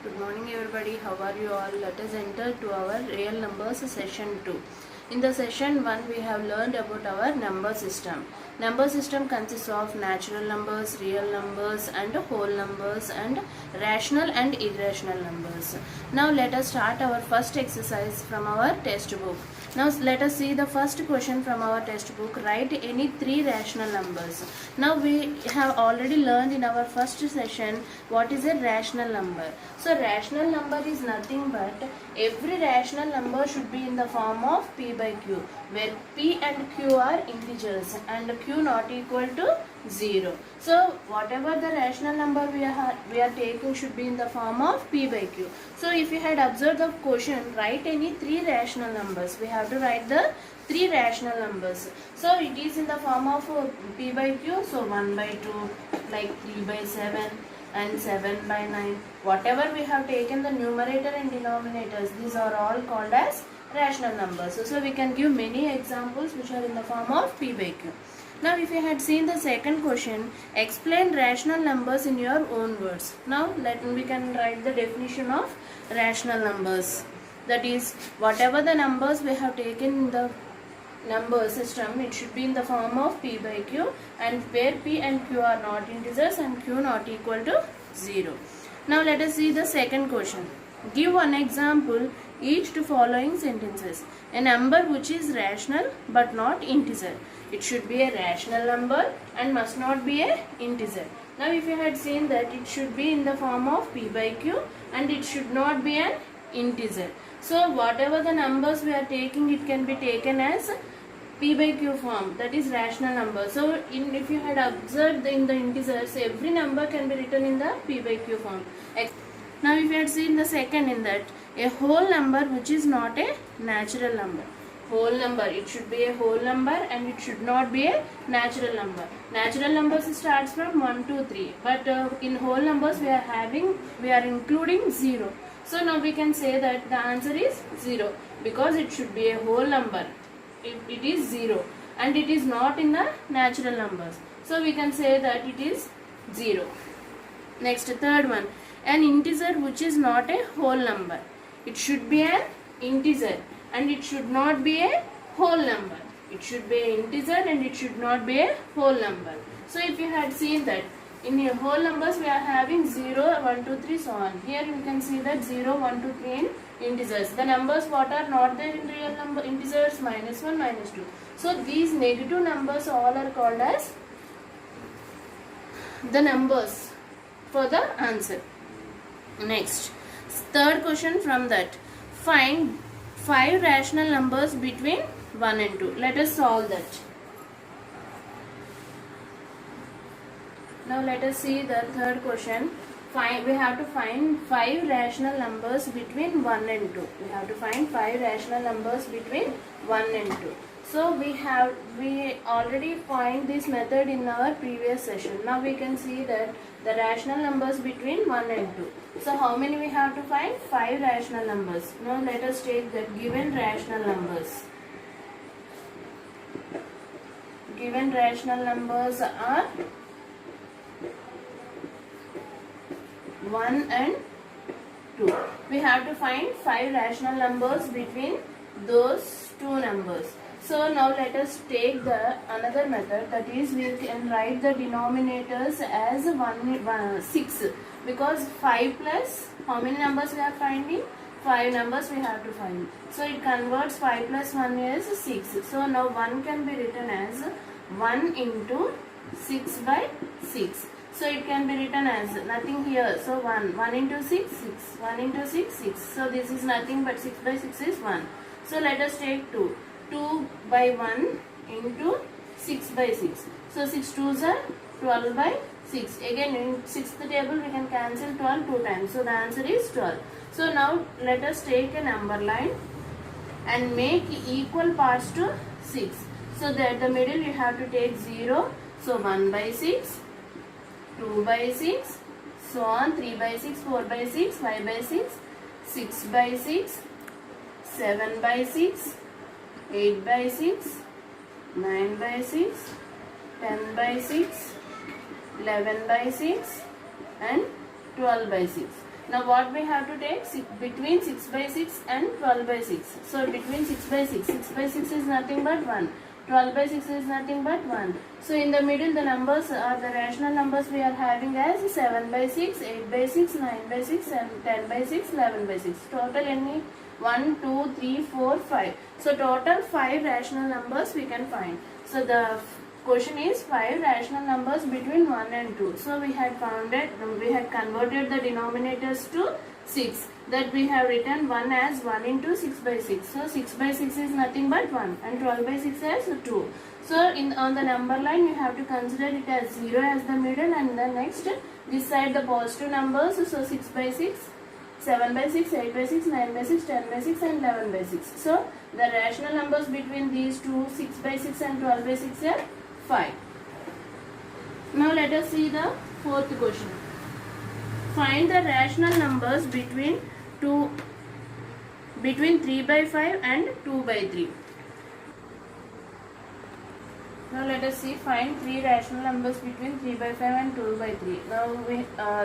Good morning everybody. How are you all? Let us enter to our real numbers session 2. In the session 1 we have learned about our number system. Number system consists of natural numbers, real numbers and whole numbers and rational and irrational numbers. Now let us start our first exercise from our test book. Now let us see the first question from our test book. Write any three rational numbers. Now we have already learned in our first session what is a rational number. So rational number is nothing but every rational number should be in the form of p by q, where p and q are integers and q not equal to 0. So whatever the rational number we are taking should be in the form of p by q. So if you had observed the question, write any three rational numbers. We have to write the three rational numbers. So it is in the form of p by q. So 1 by 2, like 3 by 7 and 7 by 9. Whatever we have taken the numerator and denominators, these are all called as rational numbers. So we can give many examples which are in the form of p by q. Now if you had seen the second question, explain rational numbers in your own words. Now we can write the definition of rational numbers. That is, whatever the numbers we have taken in the number system, it should be in the form of p by q, and where p and q are not integers and q not equal to 0. Now let us see the second question. Give one example each to following sentences. A number which is rational but not integer. It should be a rational number and must not be a integer. Now if you had seen that it should be in the form of p by q and it should not be an integer. So whatever the numbers we are taking, it can be taken as p by q form, that is rational number. So if you had observed in the integers, every number can be written in the p by q form. Now if you had seen the second in that, a whole number which is not a natural number. Whole number, it should be a whole number and it should not be a natural number. Natural numbers starts from 1 to 3, but in whole numbers we are including 0. So now we can say that the answer is 0 because it should be a whole number. It is 0 and it is not in the natural numbers. So we can say that it is 0. Next, third one, an integer which is not a whole number. It should be an integer and it should not be a whole number. It should be an integer and it should not be a whole number. So if you had seen that in your whole numbers we are having 0, 1, 2, 3, so on. Here you can see that 0, 1, 2, 3 in integers. The numbers what are not there in real number integers, -1, -2. So these negative numbers all are called as the numbers for the answer. Next, third question from that. Find 5 rational numbers between 1 and 2. Let us solve that. Now let us see the third question. We have to find 5 rational numbers between 1 and 2. We have to find 5 rational numbers between 1 and 2. So we already find this method in our previous session. Now we can see that the rational numbers between 1 and 2. So how many we have to find? 5 rational numbers. Now let us take that given rational numbers. Given rational numbers are 1 and 2. We have to find 5 rational numbers between those two numbers. So now let us take the another method, that is we can write the denominators as 6, because 5 plus how many numbers we are finding? 5 numbers we have to find. So it converts 5 plus 1 is 6. So now 1 can be written as 1 into 6 by 6. So it can be written as nothing here. So 1 into 6, 6. 1 into 6, 6. So this is nothing but 6 by 6 is 1. So let us take 2. 2 by 1 into 6 by 6. So 6 2s are 12 by 6. Again in 6th table we can cancel 12 2 times. So the answer is 12. So now let us take a number line and make equal parts to 6. So that the middle you have to take 0. So 1 by 6. 2 by 6, so on, 3 by 6, 4 by 6, 5 by 6, 6 by 6, 7 by 6, 8 by 6, 9 by 6, 10 by 6, 11 by 6 and 12 by 6. Now what we have to take? Between 6 by 6 and 12 by 6. So between 6 by 6, 6 by 6 is nothing but 1. 12 by 6 is nothing but 1. So in the middle the numbers are the rational numbers we are having as 7 by 6, 8 by 6, 9 by 6, and 10 by 6, 11 by 6. Total any? 1, 2, 3, 4, 5. So total 5 rational numbers we can find. So the question is 5 rational numbers between 1 and 2. So we had converted the denominators to 6. That we have written 1 as 1 into 6 by 6. So 6 by 6 is nothing but 1 and 12 by 6 as 2. So on the number line you have to consider it as 0 as the middle, and then next this side the positive numbers. So 6 by 6, 7 by 6, 8 by 6, 9 by 6, 10 by 6 and 11 by 6. So the rational numbers between these two, 6 by 6 and 12 by 6, are 5. Now let us see the fourth question. Find the rational numbers between 3 by 5 and 2 by 3. Now let us see, find 3 rational numbers between 3 by 5 and 2 by 3. Now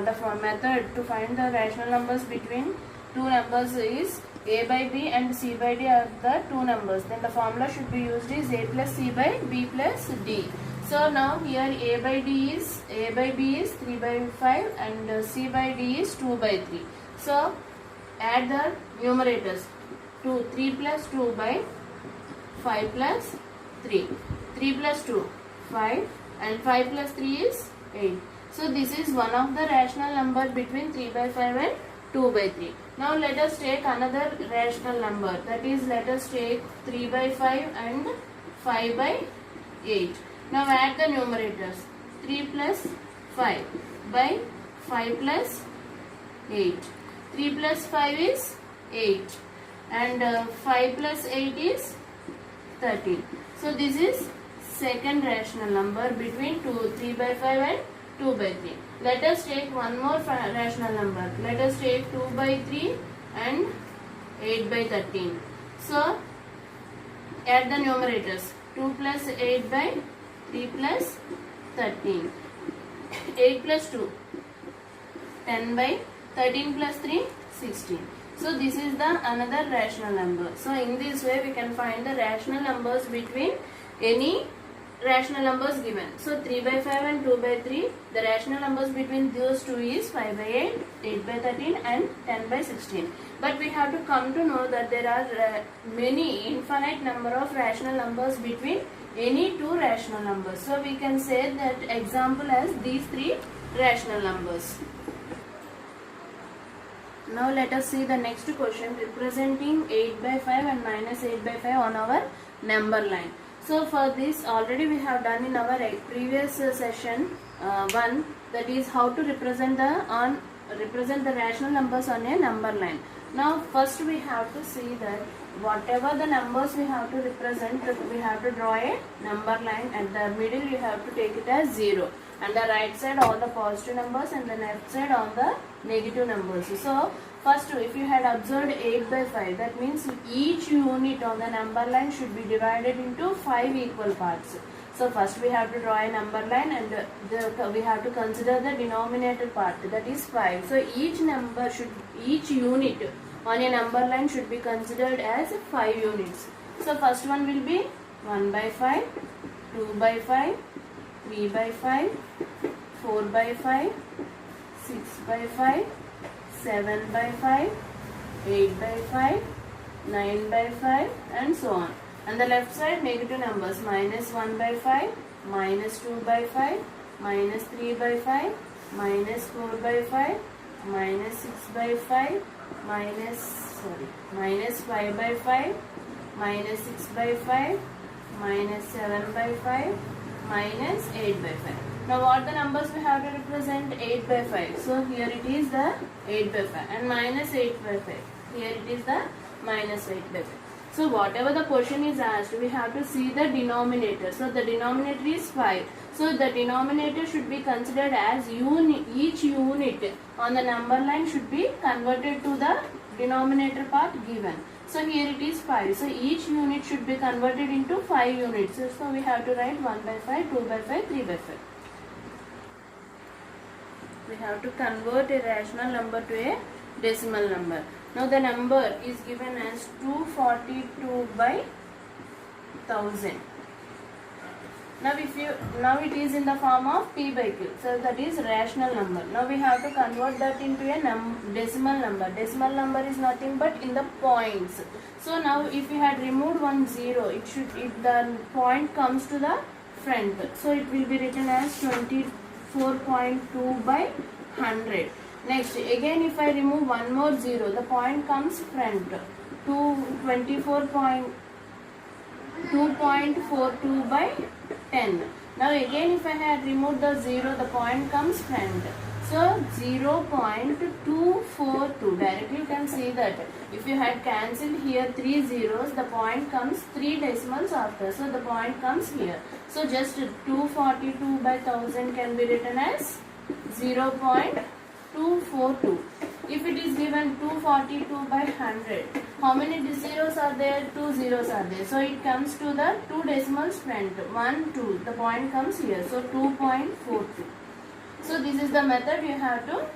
the method to find the rational numbers between two numbers is a by b and c by d are the two numbers. Then the formula should be used is a plus c by b plus d. So now here a by b is 3 by 5 and c by d is 2 by 3. So add the numerators. 3 plus 2 by 5 plus 3. 3 plus 2, 5, and 5 plus 3 is 8. So this is one of the rational number between 3 by 5 and 2 by 3. Now let us take another rational number, that is let us take 3 by 5 and 5 by 8. Now add the numerators. 3 plus 5 by 5 plus 8. 3 plus 5 is 8 and 5 plus 8 is 13. So this is second rational number between 3 by 5 and 2 by 3. Let us take one more rational number. Let us take 2 by 3 and 8 by 13. So add the numerators. 2 plus 8 by 3 plus 13. 8 plus 2, 10 by 13 plus 3, 16. So this is the another rational number. So in this way we can find the rational numbers between any rational numbers given. So 3 by 5 and 2 by 3, the rational numbers between those two is 5 by 8, 8 by 13 and 10 by 16. But we have to come to know that there are many infinite number of rational numbers between any two rational numbers. So we can say that example as these three rational numbers. Now let us see the next question, representing 8 by 5 and minus 8 by 5 on our number line. So for this already we have done in our previous session 1, that is how to represent the rational numbers on a number line. Now first we have to see that whatever the numbers we have to represent, we have to draw a number line. At the middle you have to take it as 0, and the right side all the positive numbers and the left side all the negative numbers. So first, if you had observed 8 by 5, that means each unit on the number line should be divided into 5 equal parts. So first we have to draw a number line, and we have to consider the denominator part, that is 5. So each unit on a number line should be considered as 5 units. So first one will be 1 by 5, 2 by 5, 3 by 5, 4 by 5, 6 by 5, 7 by 5, 8 by 5, 9 by 5 and so on. And the left side negative numbers, minus 1 by 5, minus 2 by 5, minus 3 by 5, minus 4 by 5, minus 6 by 5, minus 5 by 5, minus 6 by 5, minus 7 by 5, minus 8 by 5. Now what the numbers we have to represent? 8 by 5. So here it is the 8 by 5 and minus 8 by 5. Here it is the minus 8 by 5. So whatever the question is asked, we have to see the denominator. So the denominator is 5. So the denominator should be considered as each unit on the number line should be converted to the denominator part given. So here it is 5. So each unit should be converted into 5 units. So we have to write 1 by 5, 2 by 5, 3 by 5. we have to convert a rational number to a decimal number. Now the number is given as 242 by 1000. Now it is in the form of p by q, so that is rational number. Now we have to convert that into a decimal number. Decimal number is nothing but in the points. So now if we had removed 1 0, if the point comes to the front, so it will be written as 24.2 by 100. Next, again if I remove one more 0, the point comes front to 2.42 by 10. Now again if I had removed the 0, the point comes front. So 0.242. Directly you can see that if you had cancelled here 3 zeros, the point comes 3 decimals after. So the point comes here. So just 242 by 1000 can be written as 0.242. If it is given 242 by 100, how many zeros are there? 2 zeros are there. So it comes to the 2 decimals front. 1, 2. The point comes here. So 2.42. So this is the method you have to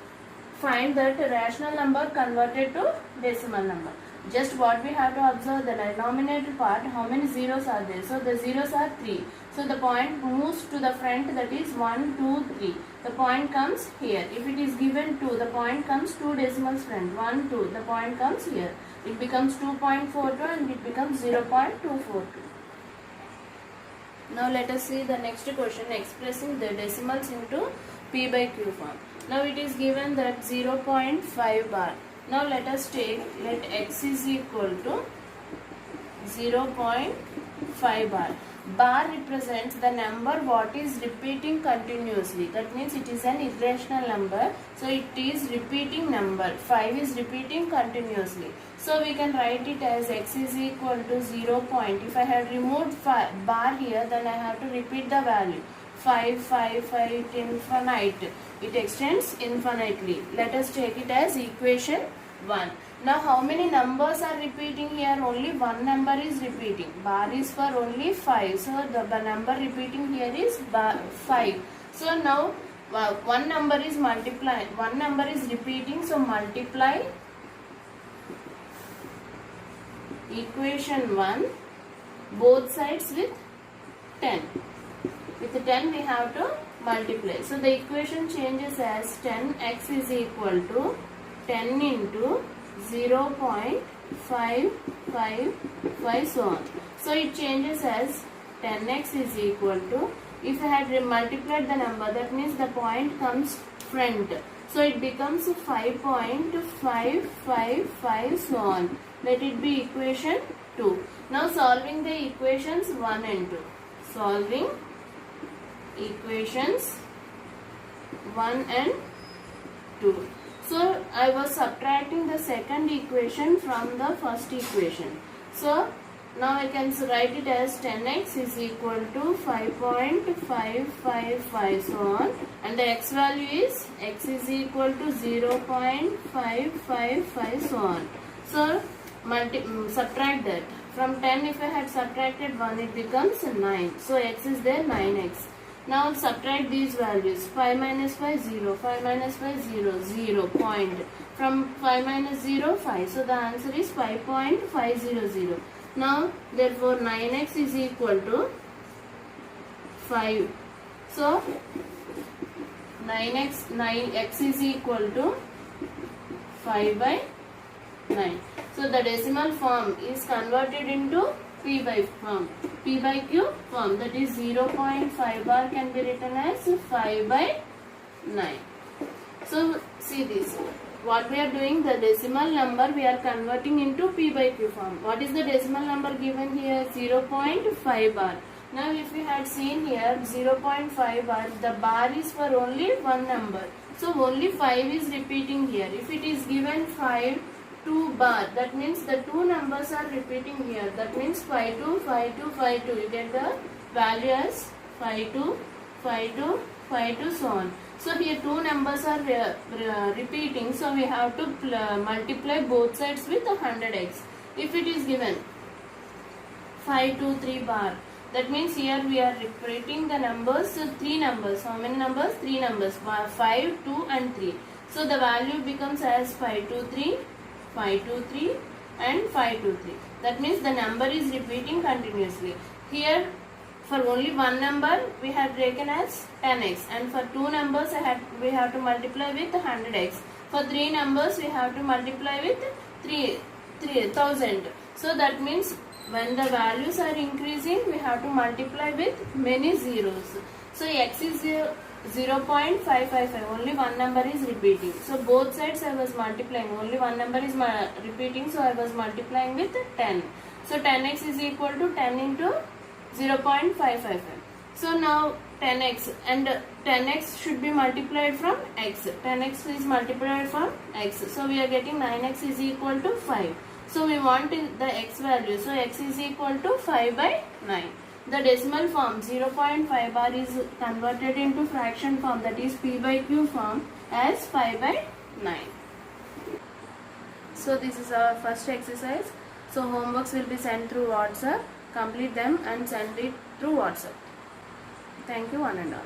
find that rational number converted to decimal number. Just what we have to observe, the denominator part, how many zeros are there? So the zeros are 3. So the point moves to the front, that is 1, 2, 3. The point comes here. If it is given 2, the point comes 2 decimals front. 1, 2. The point comes here. It becomes 2.42 and it becomes 0.242. Now let us see the next question expressing the decimals into p by q form. Now it is given that 0.5 bar. Now let us take, let x is equal to 0.5 bar. Bar represents the number what is repeating continuously. That means it is an irrational number. So it is repeating number. 5 is repeating continuously. So we can write it as x is equal to 0. If I had removed bar here, then I have to repeat the value. 5, 5, 5, infinite. It extends infinitely. Let us take it as equation 1. Now how many numbers are repeating here? Only one number is repeating. Bar is for only 5. So the number repeating here is 5. So now one number is multiplying. One number is repeating. So multiply equation 1 both sides with 10. With 10 we have to multiply. So the equation changes as 10x is equal to 10 into 0.555 so on. So it changes as 10x is equal to, if I had multiplied the number, that means the point comes front. So it becomes 5.555 so on. Let it be equation 2. Now solving the equations 1 and 2. Solving equations 1 and 2. So I was subtracting the second equation from the first equation. So now I can write it as 10x is equal to 5.555 so on, and the x value is x is equal to 0.555 so on. So subtract that. From 10 if I had subtracted 1, it becomes 9. So x is there, 9x. Now subtract these values. 5 minus 5, 0. 5 minus 5, 0. 0. Point. From 5 minus 0, 5. So the answer is 5.500. Now therefore 9x is equal to 5. So 9x is equal to 5 by 9. So the decimal form is converted into p by q form, that is 0.5 bar can be written as 5 by 9. So see this, what we are doing, the decimal number we are converting into p by q form. What is the decimal number given here? 0.5 bar. Now if we had seen here 0.5 bar, the bar is for only one number. So only 5 is repeating here. If it is given 5, 2 bar, that means the two numbers are repeating here. That means 5 2, 5 2, 5 2. You get the value as 5 2, 5 2, 5 2 so on. So here two numbers are repeating. So we have to multiply both sides with 100x. If it is given 5 2 3 bar, That means here we are repeating the numbers, so 3 numbers. How many numbers? 3 numbers. 5, 2 and 3. So the value becomes as 523, 523 and 523. That means the number is repeating continuously. Here for only one number we have taken as 10x, and for two numbers we have to multiply with 100x. For three numbers we have to multiply with 3000. So that means when the values are increasing we have to multiply with many zeros. So x is 0.555, only one number is repeating. So both sides I was multiplying, only one number is repeating, so I was multiplying with 10. So 10x is equal to 10 into 0.555. So now 10x, and 10x should be multiplied from x. 10x is multiplied from x. So we are getting 9x is equal to 5. So we want the x value. So x is equal to 5 by 9. The decimal form 0.5 bar is converted into fraction form, that is p by q form, as 5 by 9. So this is our first exercise. So homeworks will be sent through WhatsApp. Complete them and send it through WhatsApp. Thank you one and all.